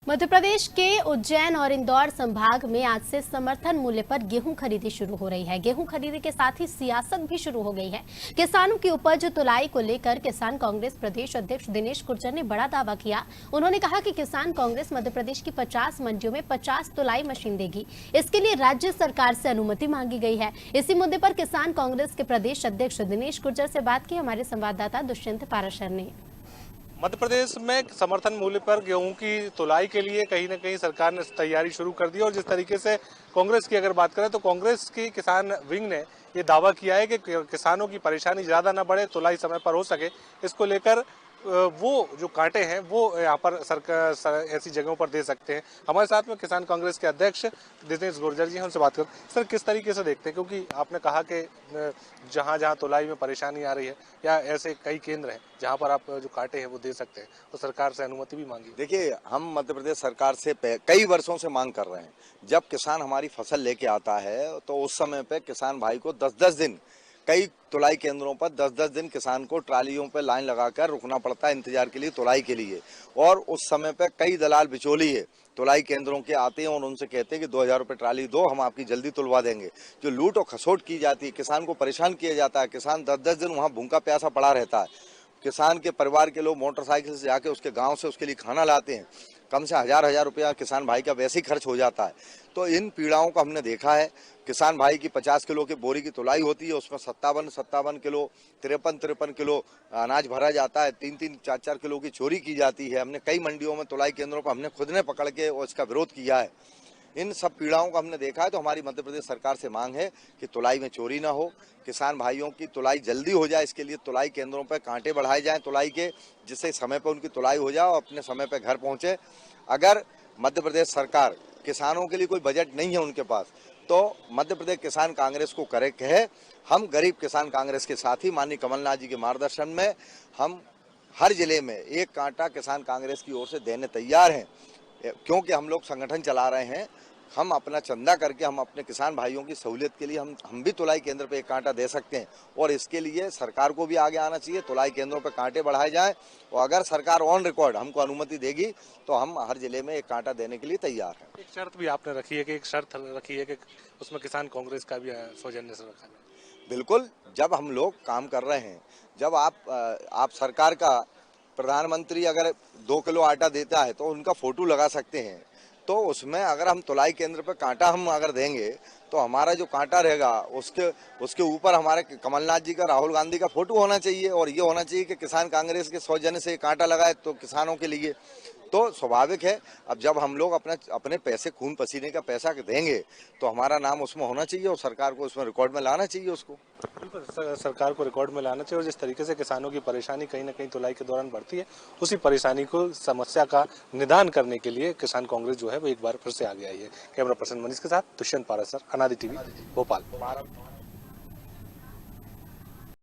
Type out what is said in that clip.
मध्य प्रदेश के उज्जैन और इंदौर संभाग में आज से समर्थन मूल्य पर गेहूं खरीदी शुरू हो रही है। गेहूं खरीदी के साथ ही सियासत भी शुरू हो गई है। किसानों की उपज तुलाई को लेकर किसान कांग्रेस प्रदेश अध्यक्ष दिनेश गुर्जर ने बड़ा दावा किया। उन्होंने कहा कि किसान कांग्रेस मध्य प्रदेश की 50 मंडियों में 50 तुलाई मशीन देगी। इसके लिए राज्य सरकार से अनुमति मांगी गई है। इसी मुद्दे पर किसान कांग्रेस के प्रदेश अध्यक्ष दिनेश गुर्जर से बात की हमारे संवाददाता दुष्यंत पाराशर ने। मध्य प्रदेश में समर्थन मूल्य पर गेहूं की तुलाई के लिए कहीं न कहीं सरकार ने तैयारी शुरू कर दी और जिस तरीके से कांग्रेस की अगर बात करें तो कांग्रेस की किसान विंग ने ये दावा किया है कि किसानों की परेशानी ज़्यादा न बढ़े, तुलाई समय पर हो सके। इसको लेकर वो जो कांटे हैं वो यहाँ पर सरकार ऐसी जगहों पर दे सकते हैं। हमारे साथ में किसान कांग्रेस के अध्यक्ष दिनेश गुर्जर जी हैं, उनसे बात कर। सर, किस तरीके से देखते हैं, क्योंकि आपने कहा कि जहाँ जहाँ तुलाई में परेशानी आ रही है या ऐसे कई केंद्र हैं जहाँ पर आप जो कांटे हैं वो दे सकते हैं, तो सरकार से अनुमति भी मांगी। देखिए, हम मध्य प्रदेश सरकार से कई वर्षों से मांग कर रहे हैं। जब किसान हमारी फसल लेके आता है तो उस समय पे किसान भाई को 10-10 दिन कई तुलाई केंद्रों पर 10-10 दिन किसान को ट्रालियों पे लाइन लगाकर रुकना पड़ता है इंतजार के लिए, तुलाई के लिए। और उस समय पे कई दलाल बिचौलिए तुलाई केंद्रों के आते हैं और उनसे कहते हैं कि 2000 रुपये ट्राली दो, हम आपकी जल्दी तुलवा देंगे। जो लूट और खसोट की जाती है, किसान को परेशान किया जाता है। किसान 10-10 दिन वहाँ भूखा प्यासा पड़ा रहता है। किसान के परिवार के लोग मोटरसाइकिल से जाके उसके गांव से उसके लिए खाना लाते हैं। कम से 1000 रुपया किसान भाई का वैसे ही खर्च हो जाता है। तो इन पीड़ाओं को हमने देखा है। किसान भाई की 50 किलो की बोरी की तुलाई होती है, उसमें 57 किलो 53 किलो अनाज भरा जाता है। 3-3 4-4 किलो की चोरी की जाती है। हमने कई मंडियों में तुलाई केंद्रों पर हमने खुद ने पकड़ के और इसका विरोध किया है। इन सब पीड़ाओं को हमने देखा है। तो हमारी मध्य प्रदेश सरकार से मांग है कि तुलाई में चोरी ना हो, किसान भाइयों की तुलाई जल्दी हो जाए। इसके लिए तुलाई केंद्रों पर कांटे बढ़ाए जाएं तुलाई के, जिससे समय पर उनकी तुलाई हो जाए और अपने समय पर घर पहुंचे। अगर मध्य प्रदेश सरकार किसानों के लिए कोई बजट नहीं है उनके पास, तो मध्य प्रदेश किसान कांग्रेस को करे कहे। हम गरीब किसान कांग्रेस के साथ ही माननीय कमलनाथ जी के मार्गदर्शन में हम हर जिले में एक कांटा किसान कांग्रेस की ओर से देने तैयार हैं, क्योंकि हम लोग संगठन चला रहे हैं। हम अपना चंदा करके हम अपने किसान भाइयों की सहूलियत के लिए हम भी तुलाई केंद्र पे एक कांटा दे सकते हैं और इसके लिए सरकार को भी आगे आना चाहिए। तुलाई केंद्रों पे कांटे बढ़ाए जाएं और अगर सरकार ऑन रिकॉर्ड हमको अनुमति देगी तो हम हर जिले में एक कांटा देने के लिए तैयार हैं। एक शर्त भी आपने रखी है कि उसमें किसान कांग्रेस का भी सौजन्य से रखा है। बिल्कुल, जब हम लोग काम कर रहे हैं, जब आप सरकार का प्रधानमंत्री अगर 2 किलो आटा देता है तो उनका फोटो लगा सकते हैं। तो उसमें अगर हम तुलाई केंद्र पर कांटा हम अगर देंगे तो हमारा जो कांटा रहेगा उसके ऊपर हमारे कमलनाथ जी का, राहुल गांधी का फोटो होना चाहिए और ये होना चाहिए कि किसान कांग्रेस के सौजन्य से कांटा लगाए तो किसानों के लिए। तो स्वाभाविक है, अब जब हम लोग अपने पैसे खून पसीने का पैसा देंगे तो हमारा नाम उसमें होना चाहिए और सरकार को उसमें रिकॉर्ड में लाना चाहिए उसको। बिल्कुल, सरकार को रिकॉर्ड में लाना चाहिए और जिस तरीके से किसानों की परेशानी कहीं ना कहीं तुलाई के दौरान बढ़ती है, उसी परेशानी को, समस्या का निदान करने के लिए किसान कांग्रेस जो है वो एक बार फिर से आगे आई है। कैमरा पर्सन मनीष के साथ दुष्यंत पाराशर, अनादि टीवी, भोपाल।